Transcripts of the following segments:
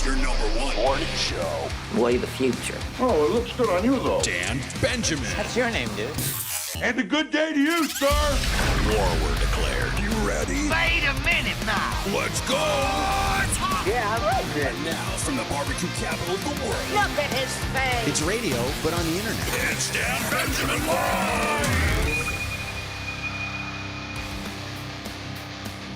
It's your #1 morning show. Way the future. Oh, it looks good on you, though. Dan Benjamin. That's your name, dude. And a good day to you, sir. War were declared. You ready? Wait a minute now. Let's go! Yeah, I like it. And now, from the barbecue capital of the world, Look at his face. It's radio, but on the internet. it's Dan Benjamin Live!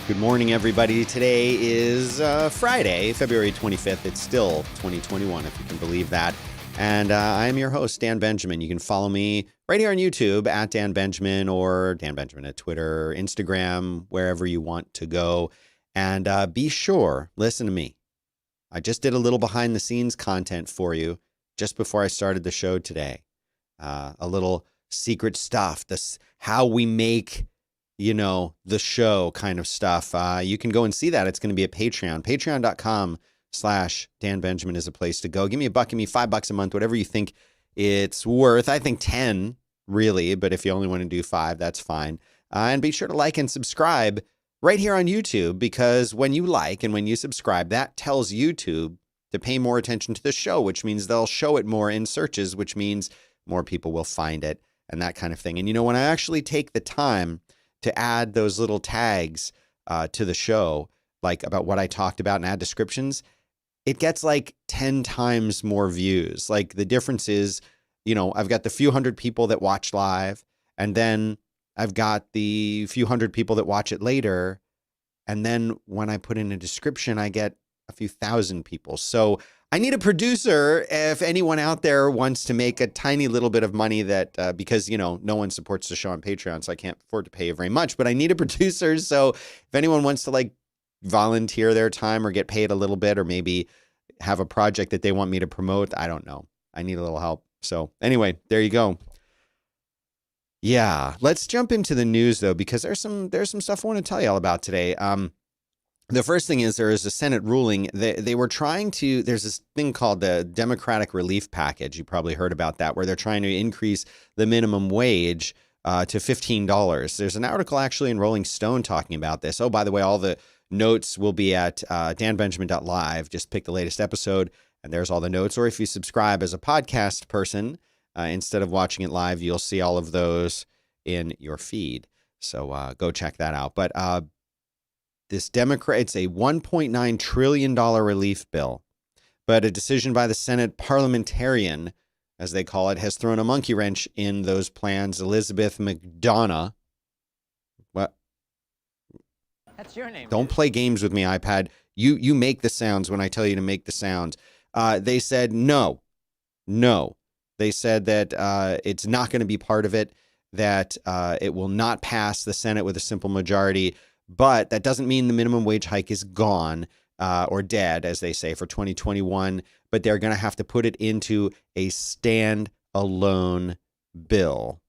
Good morning, everybody. Today is Friday, February 25th. It's still 2021, if you can believe that. And I am your host, Dan Benjamin. You can follow me right here on YouTube at Dan Benjamin, or Dan Benjamin at Twitter, Instagram, wherever you want to go. And be sure, listen to me. I just did a little behind the scenes content for you just before I started the show today. A little secret stuff, this how we make, you know, the show kind of stuff. You can go and see that. It's going to be at Patreon. Patreon.com/Dan Benjamin is a place to go. Give me a buck, give me $5 a month, whatever you think it's worth. I think 10, really, but if you only want to do 5, that's fine. And be sure to like and subscribe right here on YouTube, because when you like and when you subscribe, that tells YouTube to pay more attention to the show, which means they'll show it more in searches, which means more people will find it and that kind of thing. And, you know, when I actually take the time to add those little tags to the show, like about what I talked about, and add descriptions, it gets like 10 times more views. Like the difference is, you know, I've got the few hundred people that watch live, and then I've got the few hundred people that watch it later. And then when I put in a description, I get a few thousand people. So I need a producer. If anyone out there wants to make a tiny little bit of money, that because, you know, no one supports the show on Patreon, so I can't afford to pay you very much, but I need a producer. So if anyone wants to like volunteer their time or get paid a little bit, or maybe have a project that they want me to promote, I don't know. I need a little help. So anyway, there you go. Yeah, let's jump into the news, though, because there's some stuff I want to tell you all about today. The first thing is there is a Senate ruling. They were trying to, there's this thing called the Democratic Relief Package. You probably heard about that, where they're trying to increase the minimum wage to $15. There's an article actually in Rolling Stone talking about this. Oh, by the way, all the notes will be at danbenjamin.live. Just pick the latest episode, and there's all the notes. Or if you subscribe as a podcast person, instead of watching it live, you'll see all of those in your feed. So go check that out. But it's a $1.9 trillion relief bill. But a decision by the Senate parliamentarian, as they call it, has thrown a monkey wrench in those plans. Elizabeth McDonough. What? That's your name. Don't play games with me, iPad. You make the sounds when I tell you to make the sounds. They said no. They said that it's not going to be part of it, that it will not pass the Senate with a simple majority. But that doesn't mean the minimum wage hike is gone or dead, as they say, for 2021. But they're going to have to put it into a stand-alone bill.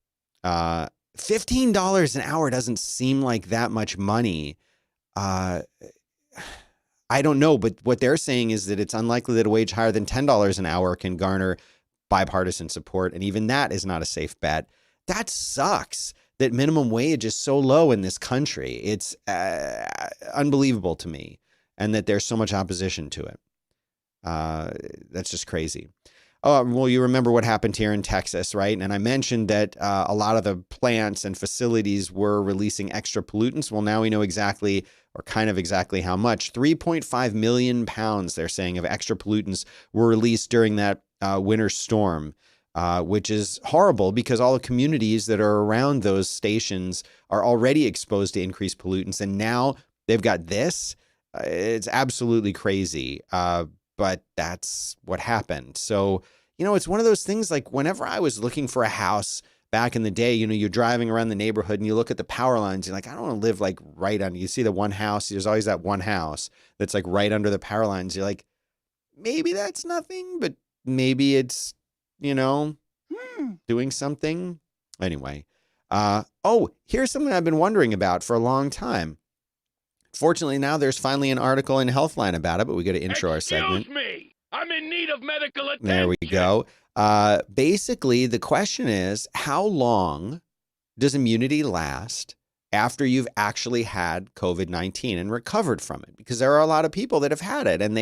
$15 an hour doesn't seem like that much money. I don't know, but what they're saying is that it's unlikely that a wage higher than $10 an hour can garner bipartisan support, and even that is not a safe bet. That sucks that minimum wage is so low in this country. It's unbelievable to me, and that there's so much opposition to it. That's just crazy. Oh, well, you remember what happened here in Texas, right? And I mentioned that a lot of the plants and facilities were releasing extra pollutants. Well, now we know exactly, or kind of exactly how much. 3.5 million pounds, they're saying, of extra pollutants were released during that winter storm, which is horrible because all the communities that are around those stations are already exposed to increased pollutants. And now they've got this. It's absolutely crazy. But that's what happened. So, you know, it's one of those things, like whenever I was looking for a house back in the day, you know, you're driving around the neighborhood and you look at the power lines, you're like, I don't want to live like right under, you see the one house, there's always that one house that's like right under the power lines. You're like, maybe that's nothing, but maybe it's, you know, doing something. Anyway. Here's something I've been wondering about for a long time. Fortunately, now there's finally an article in Healthline about it, but we got to intro our segment. Excuse me. I'm in need of medical attention. There we go. Basically, the question is, how long does immunity last after you've actually had COVID-19 and recovered from it? Because there are a lot of people that have had it, and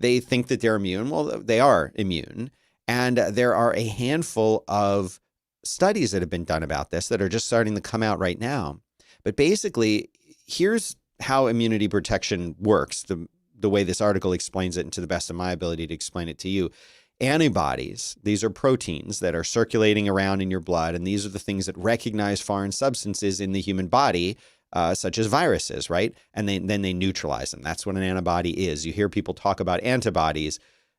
they think that they're immune. Well, they are immune. And there are a handful of studies that have been done about this that are just starting to come out right now. But basically, here's how immunity protection works, the way this article explains it, and to the best of my ability to explain it to you. Antibodies, these are proteins that are circulating around in your blood, and these are the things that recognize foreign substances in the human body, such as viruses, right? And then they neutralize them. That's what an antibody is. You hear people talk about antibodies.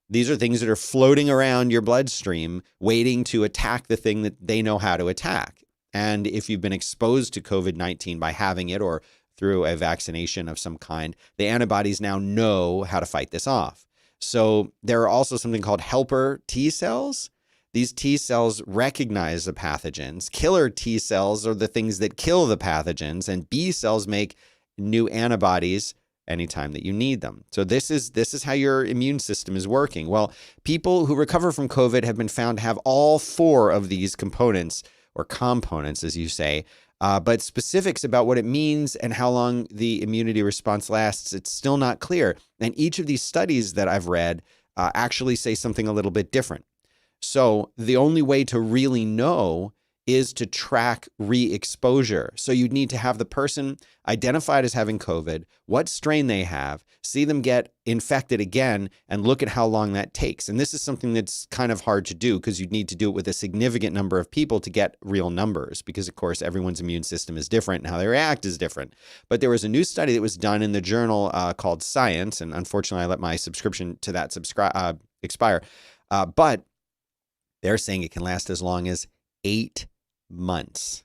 These are things that are floating around your bloodstream, waiting to attack the thing that they know how to attack. And if you've been exposed to COVID-19 by having it or through a vaccination of some kind, the antibodies now know how to fight this off. So there are also something called helper T cells. These T cells recognize the pathogens. Killer T cells are the things that kill the pathogens, and B cells make new antibodies anytime that you need them. So this is how your immune system is working. Well, people who recover from COVID have been found to have all four of these components, or components, as you say, but specifics about what it means and how long the immunity response lasts, it's still not clear. And each of these studies that I've read actually say something a little bit different. So the only way to really know is to track re-exposure. So you'd need to have the person identified as having COVID, what strain they have, see them get infected again, and look at how long that takes. And this is something that's kind of hard to do because you'd need to do it with a significant number of people to get real numbers because, of course, everyone's immune system is different and how they react is different. But there was a new study that was done in the journal called Science, and unfortunately I let my subscription to that expire. But they're saying it can last as long as 8 months.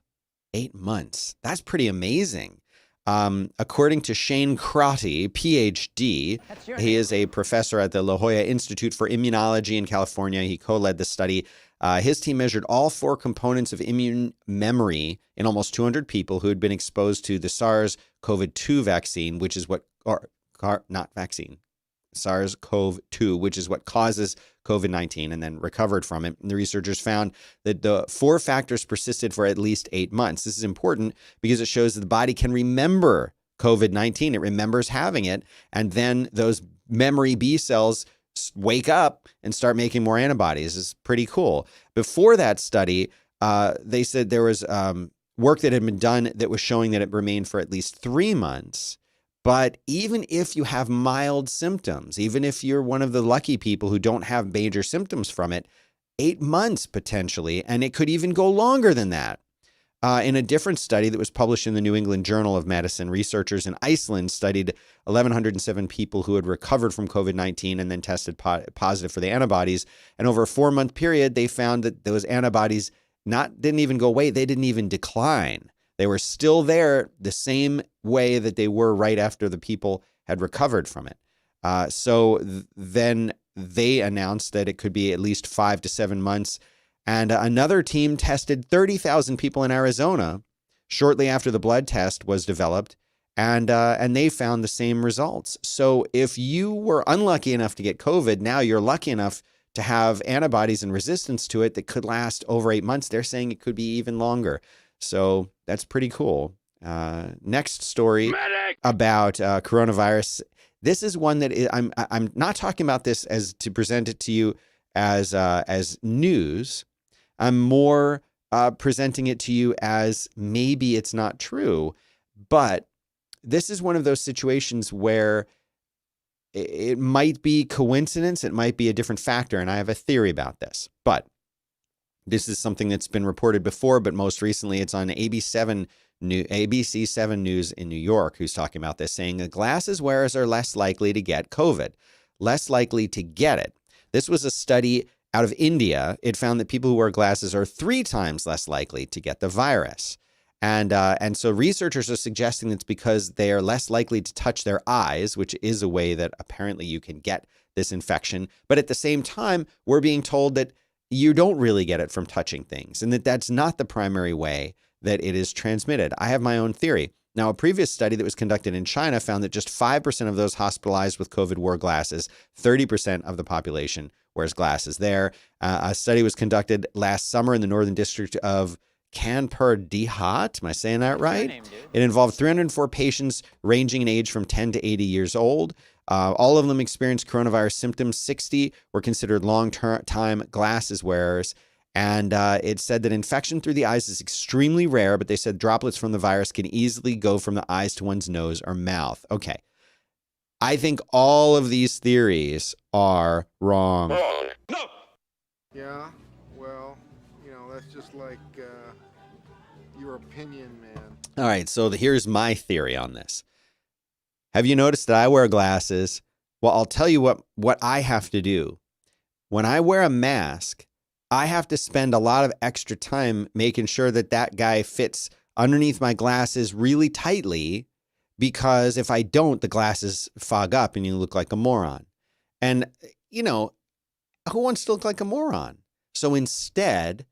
8 months. That's pretty amazing. According to Shane Crotty, PhD, he is a professor at the La Jolla Institute for Immunology in California. He co-led the study. His team measured all four components of immune memory in almost 200 people who had been exposed to the SARS-CoV-2 vaccine, which is what, not vaccine, SARS-CoV-2, which is what causes COVID-19, and then recovered from it. And the researchers found that the four factors persisted for at least 8 months. This is important because it shows that the body can remember COVID-19. It remembers having it. And then those memory B cells wake up and start making more antibodies. It's pretty cool. Before that study, they said there was work that had been done that was showing that it remained for at least 3 months. But even if you have mild symptoms, even if you're one of the lucky people who don't have major symptoms from it, 8 months potentially, and it could even go longer than that. In a different study that was published in the New England Journal of Medicine, researchers in Iceland studied 1,107 people who had recovered from COVID-19 and then tested positive for the antibodies. And over a 4-month period, they found that those antibodies didn't even go away. They didn't even decline. They were still there the same way that they were right after the people had recovered from it. Then they announced that it could be at least 5 to 7 months. And another team tested 30,000 people in Arizona shortly after the blood test was developed, and they found the same results. So if you were unlucky enough to get COVID, now you're lucky enough to have antibodies and resistance to it that could last over 8 months. They're saying it could be even longer. So that's pretty cool. Next story about coronavirus. This is one that I'm not talking about this as to present it to you as news. I'm more presenting it to you as maybe it's not true, but this is one of those situations where it might be coincidence. It might be a different factor. And I have a theory about this, but this is something that's been reported before, but most recently it's on ABC7 News in New York, who's talking about this, saying that glasses wearers are less likely to get COVID, less likely to get it. This was a study out of India. It found that people who wear glasses are 3 times less likely to get the virus. And so researchers are suggesting it's because they are less likely to touch their eyes, which is a way that apparently you can get this infection. But at the same time, we're being told that you don't really get it from touching things, and that's not the primary way that it is transmitted. I have my own theory. Now, a previous study that was conducted in China found that just 5% of those hospitalized with COVID wore glasses. 30% of the population wears glasses there. A study was conducted last summer in the Northern District of Kanpur Dehat. Am I saying that right? It involved 304 patients ranging in age from 10 to 80 years old. All of them experienced coronavirus symptoms. 60 were considered long-time glasses wearers. And it said that infection through the eyes is extremely rare, but they said droplets from the virus can easily go from the eyes to one's nose or mouth. Okay. I think all of these theories are wrong. No! Yeah, well, that's just like your opinion, man. All right, so here's my theory on this. Have you noticed that I wear glasses? Well, I'll tell you what I have to do. When I wear a mask, I have to spend a lot of extra time making sure that guy fits underneath my glasses really tightly, because if I don't, the glasses fog up and you look like a moron. And, who wants to look like a moron? So instead,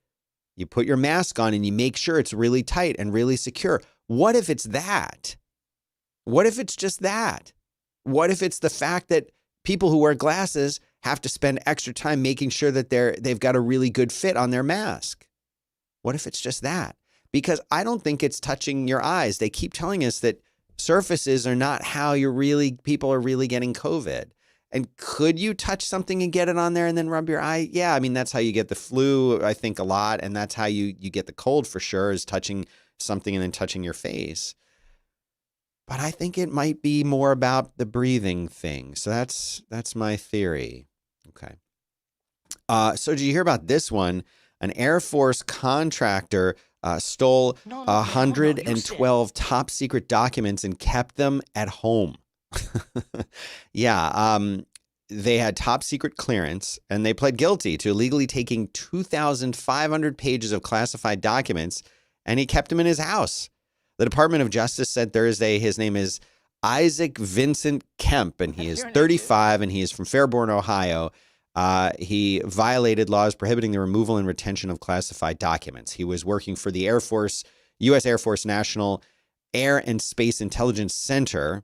you put your mask on and you make sure it's really tight and really secure. What if it's that? What if it's just that? What if it's the fact that people who wear glasses have to spend extra time making sure that they've got a really good fit on their mask? What if it's just that? Because I don't think it's touching your eyes. They keep telling us that surfaces are not how people are really getting COVID. And could you touch something and get it on there and then rub your eye? Yeah, I mean, that's how you get the flu, I think, a lot. And that's how you get the cold for sure, is touching something and then touching your face. But I think it might be more about the breathing thing. So that's my theory. Okay. So did you hear about this one? An Air Force contractor stole 112 top secret documents and kept them at home. Yeah. They had top secret clearance and they pled guilty to illegally taking 2,500 pages of classified documents, and he kept them in his house. The Department of Justice said Thursday his name is Isaac Vincent Kemp, and he is 35, and he is from Fairborn, Ohio. He violated laws prohibiting the removal and retention of classified documents. He was working for the Air Force, U.S. Air Force National Air and Space Intelligence Center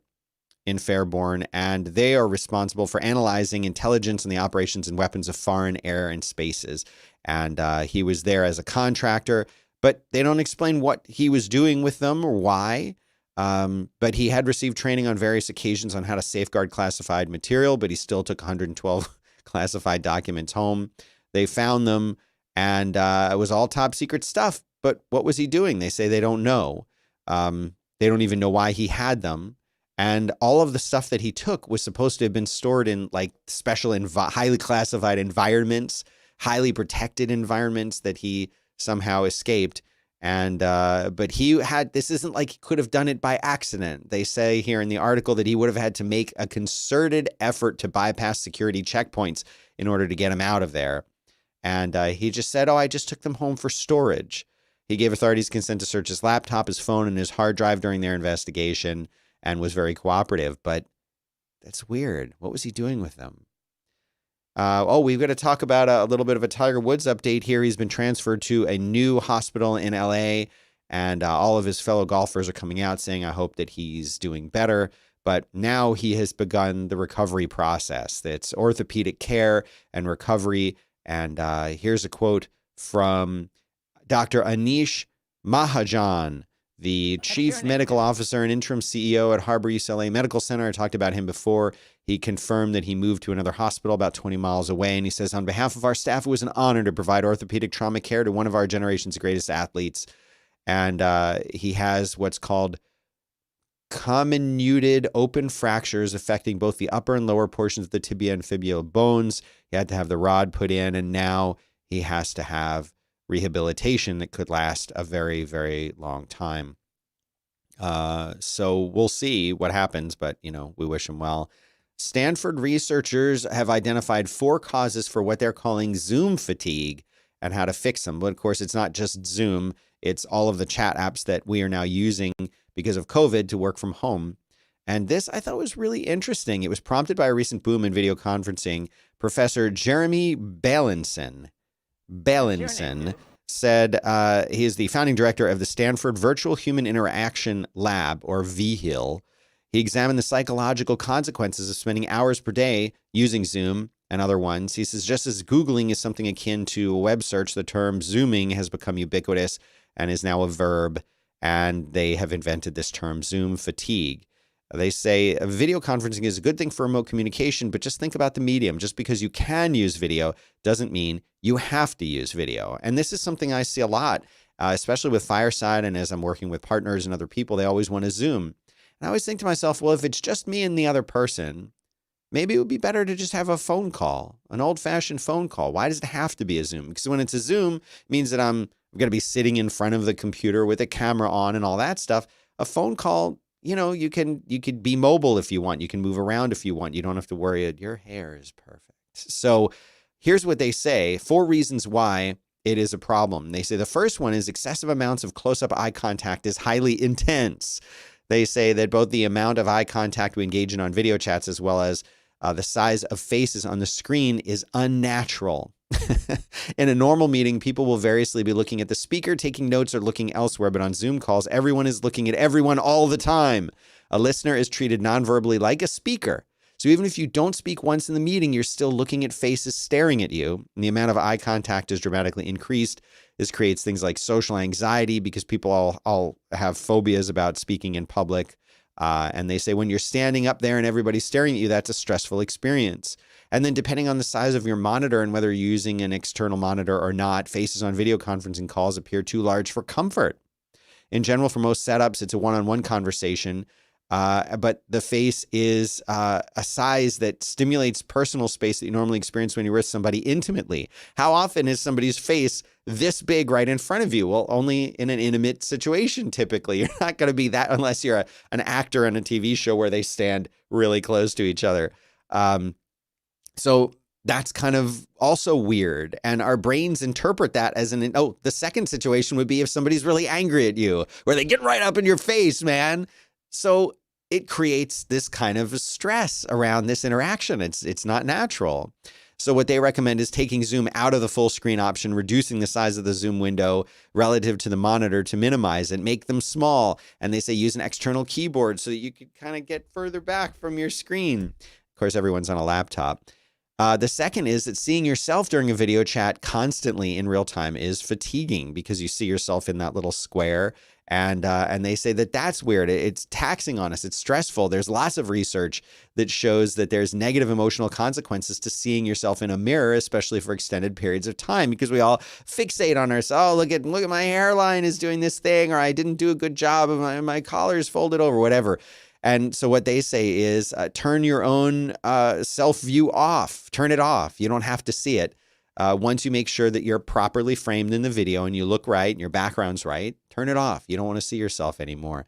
in Fairborn, and they are responsible for analyzing intelligence and the operations and weapons of foreign air and spaces. And he was there as a contractor, but they don't explain what he was doing with them or why. But he had received training on various occasions on how to safeguard classified material, but he still took 112 classified documents home. They found them, and it was all top secret stuff. But what was he doing? They say they don't know. They don't even know why he had them. And all of the stuff that he took was supposed to have been stored in like special highly classified environments, highly protected environments that he somehow escaped. And but this isn't like he could have done it by accident. They say here in the article that he would have had to make a concerted effort to bypass security checkpoints in order to get him out of there. And he just said, I just took them home for storage. He gave authorities consent to search his laptop, his phone, and his hard drive during their investigation, and was very cooperative. But that's weird. What was he doing with them? We've got to talk about a little bit of a Tiger Woods update here. He's been transferred to a new hospital in LA, and all of his fellow golfers are coming out saying, I hope that he's doing better. But now he has begun the recovery process. That's orthopedic care and recovery. And here's a quote from Dr. Anish Mahajan, the chief medical officer and interim CEO at Harbor UCLA Medical Center. I talked about him before. He confirmed that he moved to another hospital about 20 miles away. And he says, on behalf of our staff, it was an honor to provide orthopedic trauma care to one of our generation's greatest athletes. And he has what's called comminuted open fractures affecting both the upper and lower portions of the tibia and fibula bones. He had to have the rod put in, and now he has to have rehabilitation that could last a very, very long time. So we'll see what happens, but, we wish him well. Stanford researchers have identified 4 causes for what they're calling Zoom fatigue and how to fix them. But of course, it's not just Zoom. It's all of the chat apps that we are now using because of COVID to work from home. And this I thought was really interesting. It was prompted by a recent boom in video conferencing. Professor Jeremy Bailenson said he is the founding director of the Stanford Virtual Human Interaction Lab, or VHIL. He examined the psychological consequences of spending hours per day using Zoom and other ones. He says, just as Googling is something akin to a web search, the term Zooming has become ubiquitous and is now a verb, and they have invented this term Zoom fatigue. They say video conferencing is a good thing for remote communication, but just think about the medium. Just because you can use video doesn't mean you have to use video. And this is something I see a lot, especially with Fireside. And as I'm working with partners and other people, they always want to Zoom. And I always think to myself, well, if it's just me and the other person, maybe it would be better to just have a phone call, an old-fashioned phone call. Why does it have to be a Zoom? Because when it's a Zoom, it means that I'm going to be sitting in front of the computer with a camera on and all that stuff. A phone call, you know, you could be mobile if you want. You can move around if you want. You don't have to worry. Your hair is perfect. So here's what they say, 4 reasons why it is a problem. They say the first one is excessive amounts of close-up eye contact is highly intense. They say that both the amount of eye contact we engage in on video chats as well as the size of faces on the screen is unnatural. In a normal meeting, people will variously be looking at the speaker, taking notes, or looking elsewhere. But on Zoom calls, everyone is looking at everyone all the time. A listener is treated non-verbally like a speaker. So even if you don't speak once in the meeting, you're still looking at faces staring at you. And the amount of eye contact is dramatically increased. This creates things like social anxiety because people all have phobias about speaking in public. And they say when you're standing up there and everybody's staring at you, that's a stressful experience. And then depending on the size of your monitor and whether you're using an external monitor or not, faces on video conferencing calls appear too large for comfort. In general, for most setups, it's a one-on-one conversation, but the face is a size that stimulates personal space that you normally experience when you're with somebody intimately. How often is somebody's face this big right in front of you? Well, only in an intimate situation, typically. You're not going to be that unless you're an actor on a TV show where they stand really close to each other. So that's kind of also weird. And our brains interpret that as the second situation would be if somebody's really angry at you, where they get right up in your face, man. So it creates this kind of stress around this interaction. It's not natural. So what they recommend is taking Zoom out of the full screen option, reducing the size of the Zoom window relative to the monitor to minimize it, make them small. And they say use an external keyboard so that you can kind of get further back from your screen. Of course, everyone's on a laptop. The second is that seeing yourself during a video chat constantly in real time is fatiguing because you see yourself in that little square. And they say that that's weird. It's taxing on us. It's stressful. There's lots of research that shows that there's negative emotional consequences to seeing yourself in a mirror, especially for extended periods of time, because we all fixate on ourselves. Oh, look at my hairline is doing this thing, or I didn't do a good job of my collar is folded over, whatever. And so what they say is turn your own self-view off. Turn it off. You don't have to see it. Once you make sure that you're properly framed in the video and you look right and your background's right, turn it off. You don't want to see yourself anymore.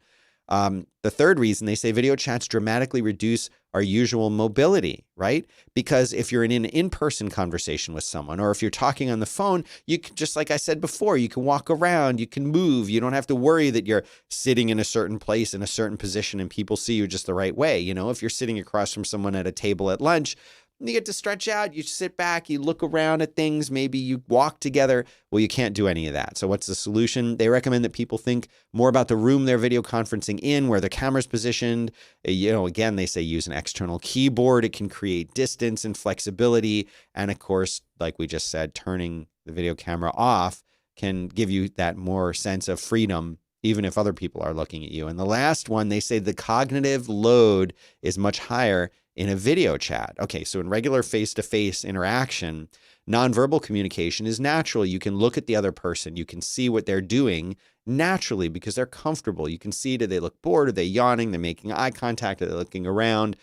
The third reason, they say video chats dramatically reduce our usual mobility, right? Because if you're in an in-person conversation with someone, or if you're talking on the phone, you can, just like I said before, you can walk around, you can move. You don't have to worry that you're sitting in a certain place, in a certain position, and people see you just the right way. You know, if you're sitting across from someone at a table at lunch, you get to stretch out, you sit back, you look around at things, maybe you walk together. Well, you can't do any of that. So what's the solution? They recommend that people think more about the room they're video conferencing in, where the camera's positioned. You know, again, they say use an external keyboard. It can create distance and flexibility. And of course, like we just said, turning the video camera off can give you that more sense of freedom, even if other people are looking at you. And the last one, they say the cognitive load is much higher in a video chat. Okay, so in regular face-to-face interaction, nonverbal communication is natural. You can look at the other person. You can see what they're doing naturally because they're comfortable. You can see, do they look bored? Are they yawning? They're making eye contact? Are they looking around?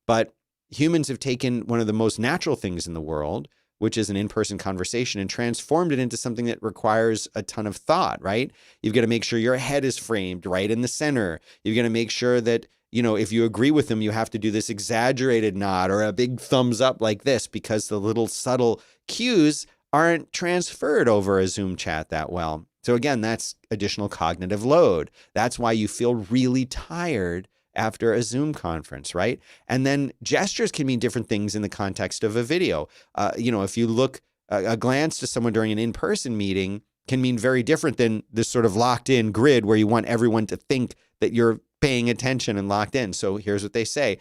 But humans have taken one of the most natural things in the world, which is an in-person conversation, and transformed it into something that requires a ton of thought, right? You've got to make sure your head is framed right in the center. You've got to make sure that, you know, if you agree with them, you have to do this exaggerated nod or a big thumbs up like this, because the little subtle cues aren't transferred over a Zoom chat that well. So again, that's additional cognitive load. That's why you feel really tired after a Zoom conference, right? And then gestures can mean different things in the context of a video. You know, if you look, a glance to someone during an in-person meeting can mean very different than this sort of locked in grid where you want everyone to think that you're paying attention and locked in. So here's what they say.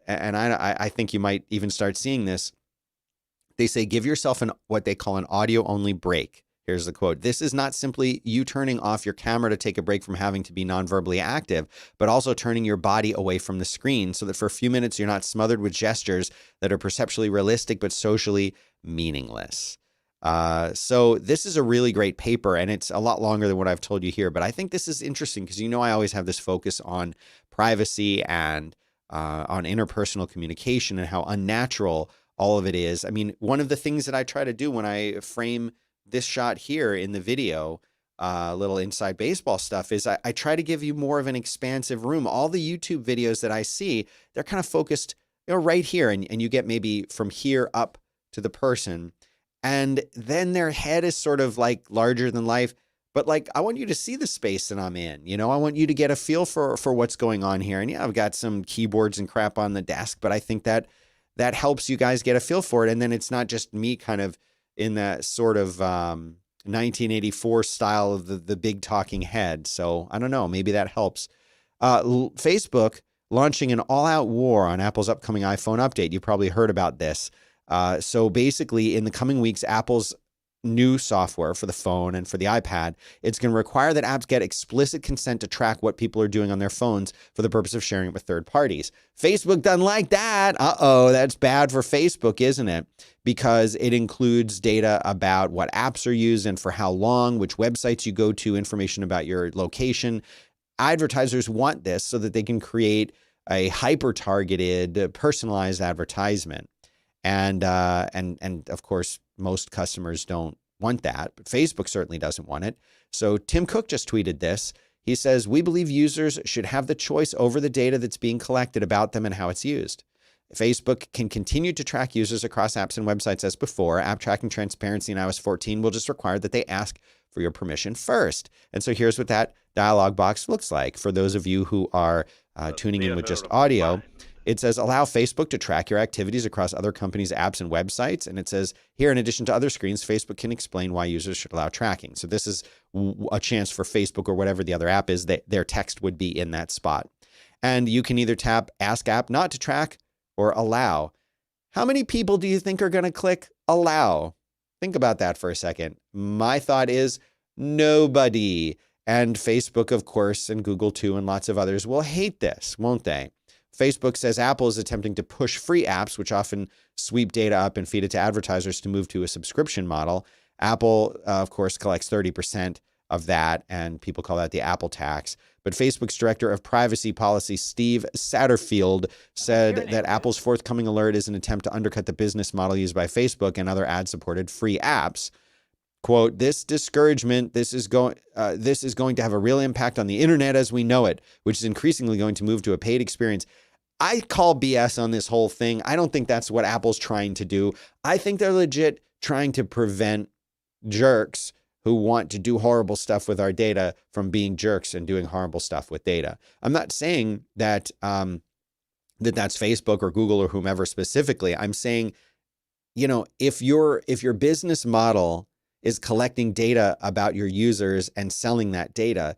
And I think you might even start seeing this. They say, give yourself what they call an audio only break. Here's the quote. This is not simply you turning off your camera to take a break from having to be non-verbally active, but also turning your body away from the screen so that for a few minutes you're not smothered with gestures that are perceptually realistic but socially meaningless. So this is a really great paper, and it's a lot longer than what I've told you here, but I think this is interesting because I always have this focus on privacy and on interpersonal communication and how unnatural all of it is. I mean, one of the things that I try to do when I frame this shot here in the video, little inside baseball stuff, is I try to give you more of an expansive room. All the YouTube videos that I see, they're kind of focused, right here, and you get maybe from here up to the person, and then their head is sort of like larger than life. But like, I want you to see the space that I'm in. I want you to get a feel for what's going on here. And yeah, I've got some keyboards and crap on the desk, but I think that helps you guys get a feel for it. And then it's not just me kind of in that sort of 1984 style of the big talking head. So I don't know, maybe that helps. Facebook launching an all-out war on Apple's upcoming iPhone update. You probably heard about this. So basically, in the coming weeks, Apple's new software for the phone and for the iPad, it's going to require that apps get explicit consent to track what people are doing on their phones for the purpose of sharing it with third parties. Facebook doesn't like that. That's bad for Facebook, isn't it? Because it includes data about what apps are used and for how long, which websites you go to, information about your location. Advertisers want this so that they can create a hyper-targeted, personalized advertisement. And of course, most customers don't want that, but Facebook certainly doesn't want it. So Tim Cook just tweeted this. He says, "We believe users should have the choice over the data that's being collected about them and how it's used. Facebook can continue to track users across apps and websites as before. App tracking transparency in iOS 14 will just require that they ask for your permission first." And so here's what that dialog box looks like. For those of you who are tuning in with just audio, it says, allow Facebook to track your activities across other companies' apps and websites. And it says here, in addition to other screens, Facebook can explain why users should allow tracking. So this is a chance for Facebook or whatever the other app is, that their text would be in that spot. And you can either tap Ask App Not to Track or Allow. How many people do you think are going to click Allow? Think about that for a second. My thought is nobody. And Facebook, of course, and Google too, and lots of others will hate this, won't they? Facebook says Apple is attempting to push free apps, which often sweep data up and feed it to advertisers, to move to a subscription model. Apple, of course, collects 30% of that, and people call that the Apple tax. But Facebook's director of privacy policy, Steve Satterfield, said that Apple's forthcoming alert is an attempt to undercut the business model used by Facebook and other ad-supported free apps. Quote, this discouragement, this is going to have a real impact on the internet as we know it, which is increasingly going to move to a paid experience. I call BS on this whole thing. I don't think that's what Apple's trying to do. I think they're legit trying to prevent jerks who want to do horrible stuff with our data from being jerks and doing horrible stuff with data. I'm not saying that that's Facebook or Google or whomever specifically. I'm saying, if your business model is collecting data about your users and selling that data,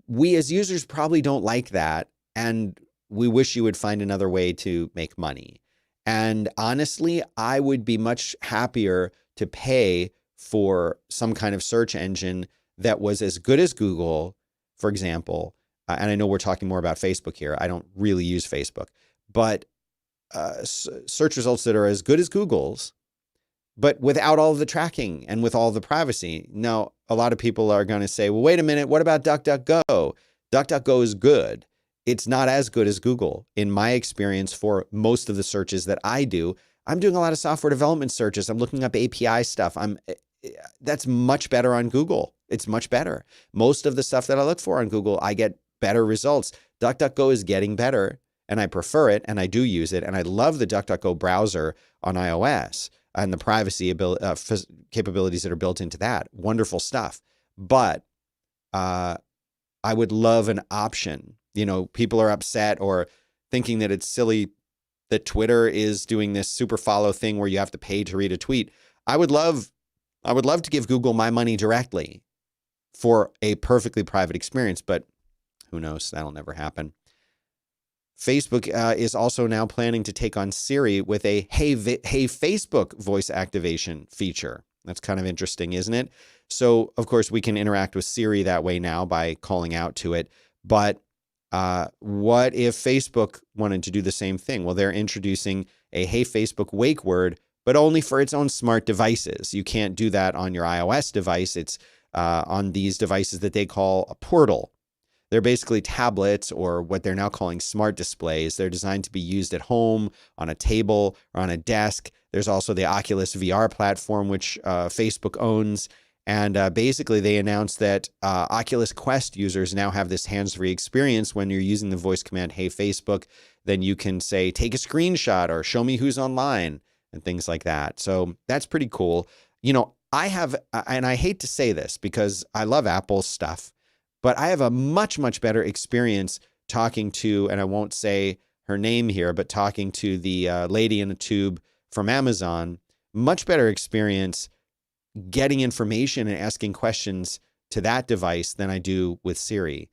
we as users probably don't like that. And we wish you would find another way to make money. And honestly, I would be much happier to pay for some kind of search engine that was as good as Google, for example. And I know we're talking more about Facebook here. I don't really use Facebook, but search results that are as good as Google's, but without all of the tracking and with all the privacy. Now, a lot of people are going to say, well, wait a minute, what about DuckDuckGo? DuckDuckGo is good. It's not as good as Google, in my experience, for most of the searches that I do. I'm doing a lot of software development searches. I'm looking up API stuff. That's much better on Google. It's much better. Most of the stuff that I look for on Google, I get better results. DuckDuckGo is getting better, and I prefer it, and I do use it, and I love the DuckDuckGo browser on iOS and the privacy capabilities that are built into that. Wonderful stuff. But I would love an option. People are upset or thinking that it's silly that Twitter is doing this super follow thing where you have to pay to read a tweet. I would love to give Google my money directly for a perfectly private experience, but who knows? That'll never happen. Facebook is also now planning to take on Siri with a Hey Facebook voice activation feature. That's kind of interesting, isn't it? So, of course, we can interact with Siri that way now by calling out to it. But what if Facebook wanted to do the same thing? Well, they're introducing a Hey Facebook wake word, but only for its own smart devices. You can't do that on your iOS device. It's on these devices that they call a Portal. They're basically tablets, or what they're now calling smart displays. They're designed to be used at home, on a table, or on a desk. There's also the Oculus VR platform, which Facebook owns. And basically, they announced that Oculus Quest users now have this hands-free experience. When you're using the voice command, Hey Facebook, then you can say, take a screenshot or show me who's online and things like that. So that's pretty cool. You know, I have, and I hate to say this because I love Apple's stuff, but I have a much, much better experience talking to, and I won't say her name here, but talking to the lady in a tube from Amazon. Much better experience getting information and asking questions to that device than I do with Siri.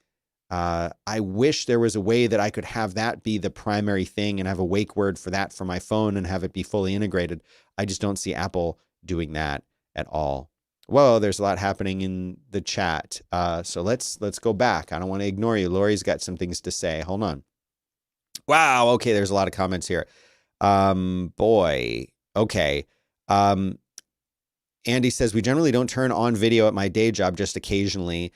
I wish there was a way that I could have that be the primary thing and have a wake word for that for my phone and have it be fully integrated. I just don't see Apple doing that at all. Whoa, there's a lot happening in the chat. So let's go back. I don't want to ignore you. Lori's got some things to say. Hold on. Wow. Okay. There's a lot of comments here. Boy. Okay. Andy says, we generally don't turn on video at my day job, just occasionally.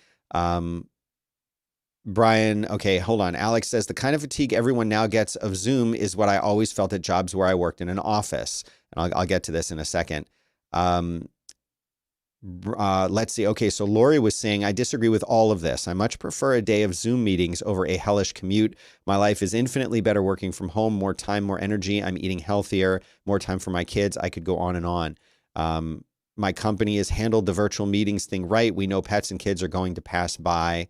Brian, okay, hold on. Alex says, the kind of fatigue everyone now gets of Zoom is what I always felt at jobs where I worked in an office. And I'll get to this in a second. Let's see. Okay, so Lori was saying, I disagree with all of this. I much prefer a day of Zoom meetings over a hellish commute. My life is infinitely better working from home, more time, more energy. I'm eating healthier, more time for my kids. I could go on and on. My company has handled the virtual meetings thing right. We know pets and kids are going to pass by.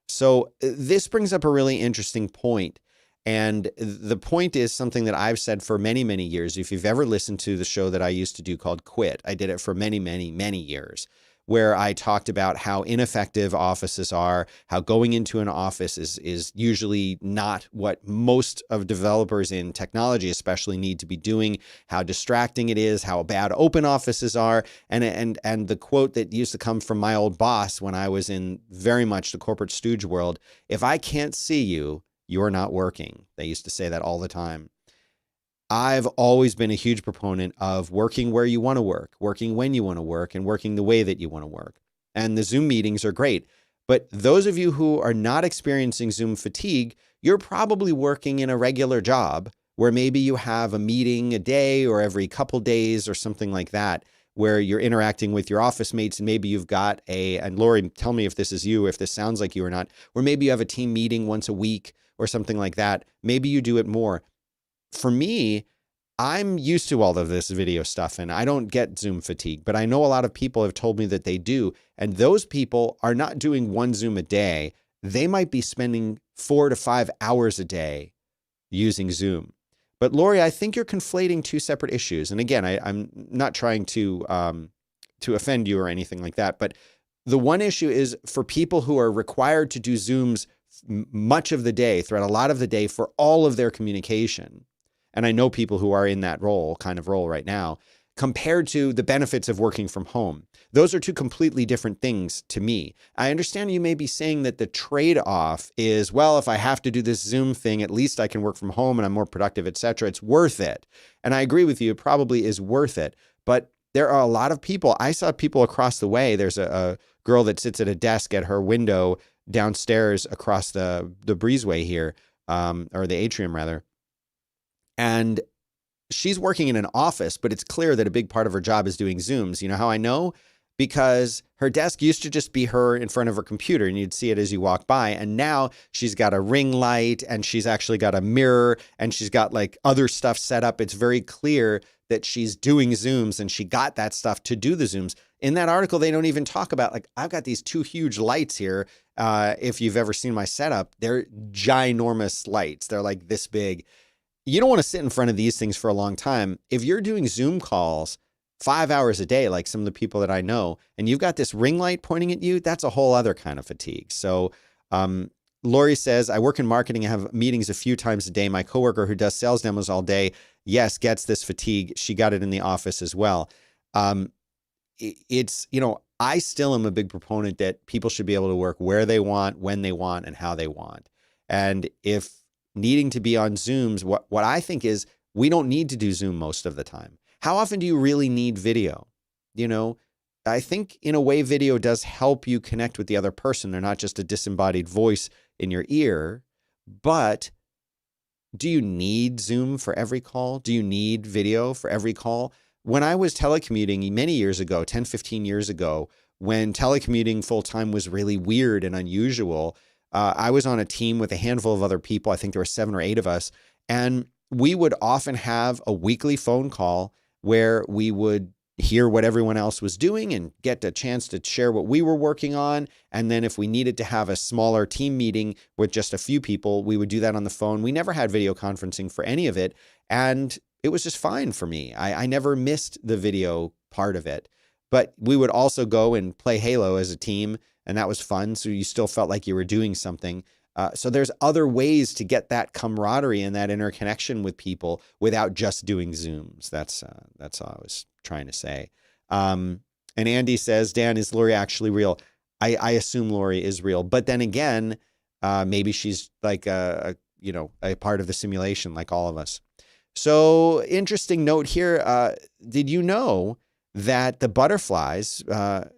So this brings up a really interesting point. And the point is something that I've said for many, many years. If you've ever listened to the show that I used to do called Quit, I did it for many, many, many years, where I talked about how ineffective offices are, how going into an office is usually not what most of developers in technology especially need to be doing, how distracting it is, how bad open offices are. And the quote that used to come from my old boss when I was in very much the corporate stooge world, if I can't see you, you're not working. They used to say that all the time. I've always been a huge proponent of working where you want to work, working when you want to work, and working the way that you want to work. And the Zoom meetings are great. But those of you who are not experiencing Zoom fatigue, you're probably working in a regular job where maybe you have a meeting a day or every couple days or something like that, where you're interacting with your office mates, and maybe you've got and Lori, tell me if this is you, if this sounds like you or not, or maybe you have a team meeting once a week or something like that. Maybe you do it more. For me, I'm used to all of this video stuff and I don't get Zoom fatigue, but I know a lot of people have told me that they do. And those people are not doing one Zoom a day. They might be spending 4 to 5 hours a day using Zoom. But Lori, I think you're conflating two separate issues. And again, I'm not trying to offend you or anything like that. But the one issue is for people who are required to do Zooms much of the day, throughout a lot of the day for all of their communication. And I know people who are in that kind of role right now, compared to the benefits of working from home. Those are two completely different things to me. I understand you may be saying that the trade-off is, well, if I have to do this Zoom thing, at least I can work from home and I'm more productive, etc. It's worth it. And I agree with you, it probably is worth it. But there are a lot of people. I saw people across the way. There's a girl that sits at a desk at her window downstairs across the breezeway here, or the atrium rather. And she's working in an office, but it's clear that a big part of her job is doing Zooms. You know how I know? Because her desk used to just be her in front of her computer and you'd see it as you walk by. And now she's got a ring light and she's actually got a mirror and she's got like other stuff set up. It's very clear that she's doing Zooms and she got that stuff to do the Zooms. In that article, they don't even talk about, like, I've got these 2 huge lights here. If you've ever seen my setup, they're ginormous lights. They're like this big. You don't want to sit in front of these things for a long time. If you're doing Zoom calls 5 hours a day, like some of the people that I know, and you've got this ring light pointing at you, that's a whole other kind of fatigue. So Lori says, I work in marketing and have meetings a few times a day. My coworker who does sales demos all day, yes, gets this fatigue. She got it in the office as well. it's, you know, I still am a big proponent that people should be able to work where they want, when they want, and how they want. And if needing to be on Zooms, what I think is we don't need to do Zoom most of the time. How often do you really need video? You know, I think in a way video does help you connect with the other person. They're not just a disembodied voice in your ear, but do you need Zoom for every call? Do you need video for every call? When I was telecommuting many years ago, 10, 15 years ago, when telecommuting full-time was really weird and unusual, I was on a team with a handful of other people. I think there were 7 or 8 of us. And we would often have a weekly phone call where we would hear what everyone else was doing and get a chance to share what we were working on. And then if we needed to have a smaller team meeting with just a few people, we would do that on the phone. We never had video conferencing for any of it. And it was just fine for me. I never missed the video part of it. But we would also go and play Halo as a team, and that was fun. So you still felt like you were doing something. So there's other ways to get that camaraderie and that interconnection with people without just doing Zooms. That's all I was trying to say. And Andy says, Dan, is Lori actually real? I assume Lori is real. But then again, maybe she's like a part of the simulation like all of us. So interesting note here. Did you know that the butterflies,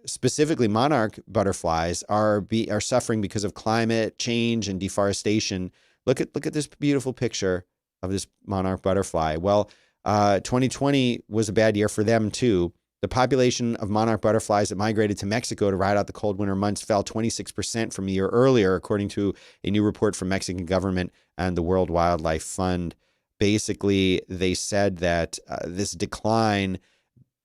specifically monarch butterflies, are suffering because of climate change and deforestation? Look at this beautiful picture of this monarch butterfly. Well, 2020 was a bad year for them too. The population of monarch butterflies that migrated to Mexico to ride out the cold winter months fell 26% from a year earlier, according to a new report from Mexican government and the World Wildlife Fund. Basically, they said that this decline.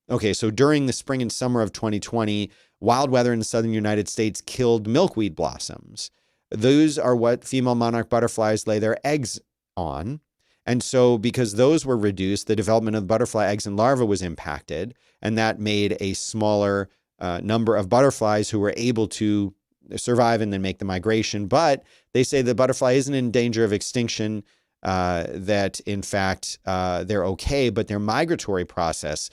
Okay, so during the spring and summer of 2020, wild weather in the southern United States killed milkweed blossoms. Those are what female monarch butterflies lay their eggs on. And so because those were reduced, the development of butterfly eggs and larvae was impacted, and that made a smaller number of butterflies who were able to survive and then make the migration. But they say the butterfly isn't in danger of extinction, that in fact they're okay, but their migratory process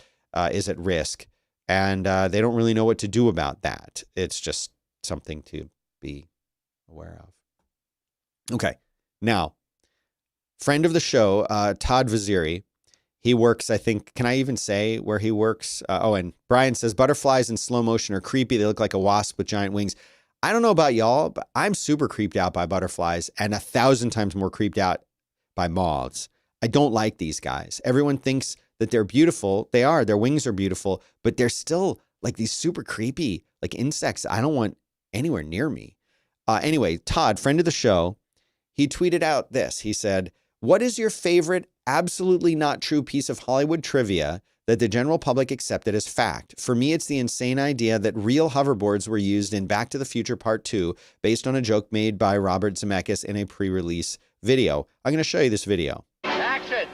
is at risk, and they don't really know what to do about that. It's just something to be aware of. Okay, now, friend of the show, Todd Vaziri, he works, I think, can I even say where he works? And Brian says, butterflies in slow motion are creepy. They look like a wasp with giant wings. I don't know about y'all, but I'm super creeped out by butterflies and 1,000 times more creeped out by moths. I don't like these guys. Everyone thinks that they're beautiful. They are. Their wings are beautiful, but they're still like these super creepy, like insects I don't want anywhere near me. Anyway, Todd, friend of the show, he tweeted out this. He said, what is your favorite absolutely not true piece of Hollywood trivia that the general public accepted as fact? For me, it's the insane idea that real hoverboards were used in Back to the Future Part 2 based on a joke made by Robert Zemeckis in a pre-release video. I'm going to show you this video. Action!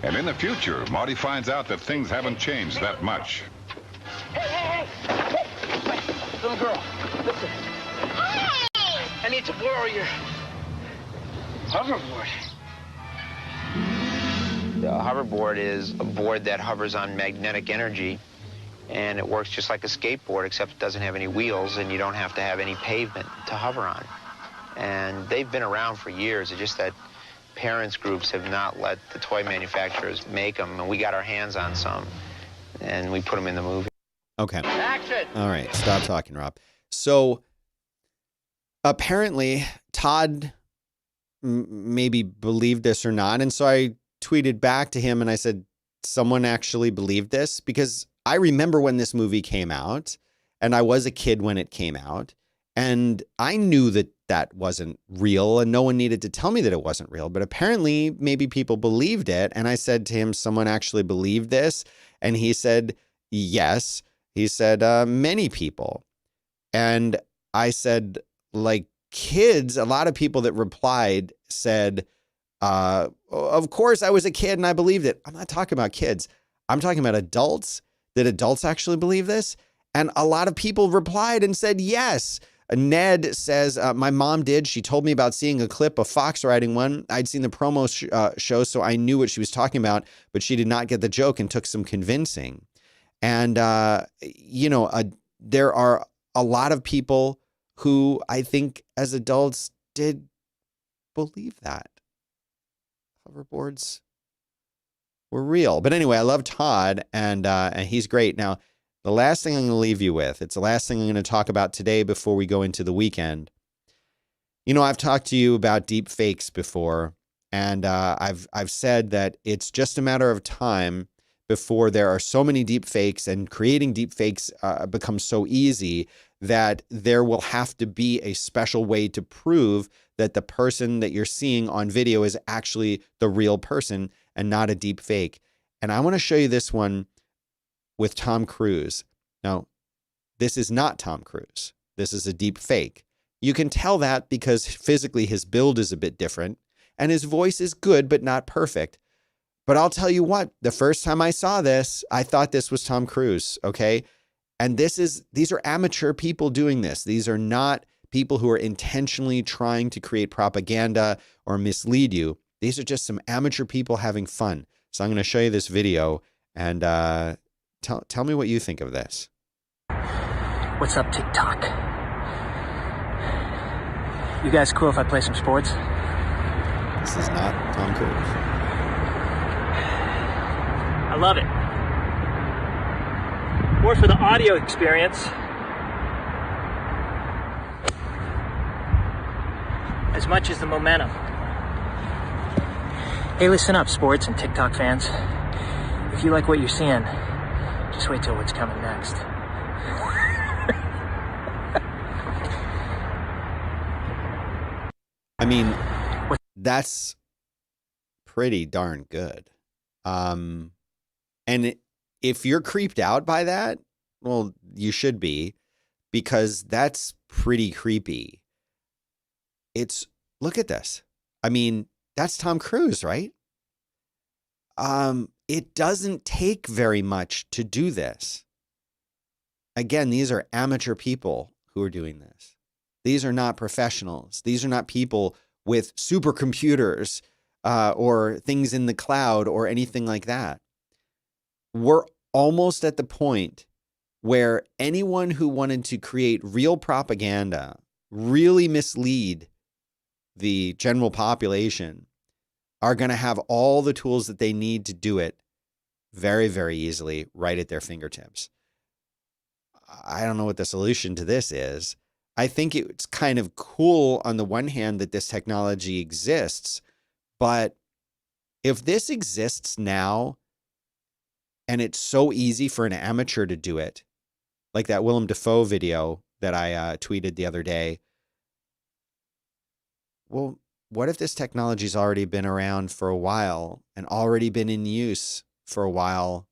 And in the future, Marty finds out that things haven't changed that much. Hey! Wait, little girl, listen. I need to borrow your hoverboard. The hoverboard is a board that hovers on magnetic energy, and it works just like a skateboard, except it doesn't have any wheels, and you don't have to have any pavement to hover on. And they've been around for years. It's just that parents groups have not let the toy manufacturers make them, and we got our hands on some, and we put them in the movie. Okay. Action! All right. Stop talking, Rob. So apparently Todd maybe believed this or not. And so I tweeted back to him and I said, someone actually believed this? Because I remember when this movie came out, and I was a kid when it came out, and I knew that that wasn't real, and no one needed to tell me that it wasn't real. But apparently maybe people believed it. And I said to him, someone actually believed this? And he said, yes. He said, many people. And I said, like kids, a lot of people that replied said, of course I was a kid and I believed it. I'm not talking about kids. I'm talking about adults. Did adults actually believe this? And a lot of people replied and said, yes. Ned says, my mom did. She told me about seeing a clip of Fox riding one. I'd seen the promo show, so I knew what she was talking about, but she did not get the joke and took some convincing. And, there are a lot of people who I think as adults did believe that hoverboards were real. But anyway, I love Todd, and he's great. Now, the last thing I'm going to leave you with, it's the last thing I'm going to talk about today before we go into the weekend. I've talked to you about deep fakes before, and I've said that it's just a matter of time before there are so many deep fakes and creating deep fakes becomes so easy that there will have to be a special way to prove that the person that you're seeing on video is actually the real person and not a deep fake. And I want to show you this one with Tom Cruise. Now, this is not Tom Cruise. This is a deep fake. You can tell that because physically his build is a bit different and his voice is good, but not perfect. But I'll tell you what, the first time I saw this, I thought this was Tom Cruise, okay? And these are amateur people doing this. These are not people who are intentionally trying to create propaganda or mislead you. These are just some amateur people having fun. So I'm going to show you this video and tell me what you think of this. What's up, TikTok? You guys cool if I play some sports? This is not Tom Cruise. I love it. More for the audio experience. As much as the momentum. Hey, listen up, sports and TikTok fans. If you like what you're seeing, just wait till what's coming next. I mean, that's pretty darn good. And if you're creeped out by that, well, you should be, because that's pretty creepy. Look at this. I mean, that's Tom Cruise, right? It doesn't take very much to do this. Again, these are amateur people who are doing this. These are not professionals. These are not people with supercomputers or things in the cloud or anything like that. We're almost at the point where anyone who wanted to create real propaganda, really mislead the general population, are going to have all the tools that they need to do it very, very easily right at their fingertips. I don't know what the solution to this is. I think it's kind of cool on the one hand that this technology exists, but if this exists now and it's so easy for an amateur to do it, like that Willem Dafoe video that I tweeted the other day, well, what if this technology's already been around for a while and already been in use for a while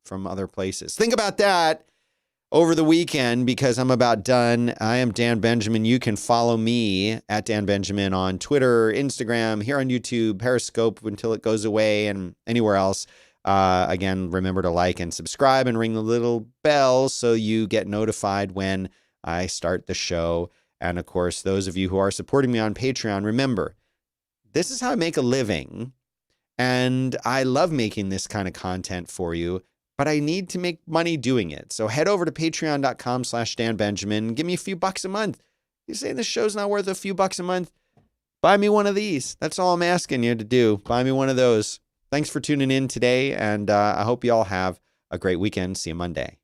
from other places? Think about that over the weekend, because I'm about done. I am Dan Benjamin. You can follow me at Dan Benjamin on Twitter, Instagram, here on YouTube, Periscope until it goes away, and anywhere else. Again, remember to like and subscribe and ring the little bell so you get notified when I start the show. And of course, those of you who are supporting me on Patreon, remember, this is how I make a living. And I love making this kind of content for you, but I need to make money doing it. So head over to patreon.com/Dan Benjamin. Give me a few bucks a month. You're saying this show's not worth a few bucks a month? Buy me one of these. That's all I'm asking you to do. Buy me one of those. Thanks for tuning in today, and I hope you all have a great weekend. See you Monday.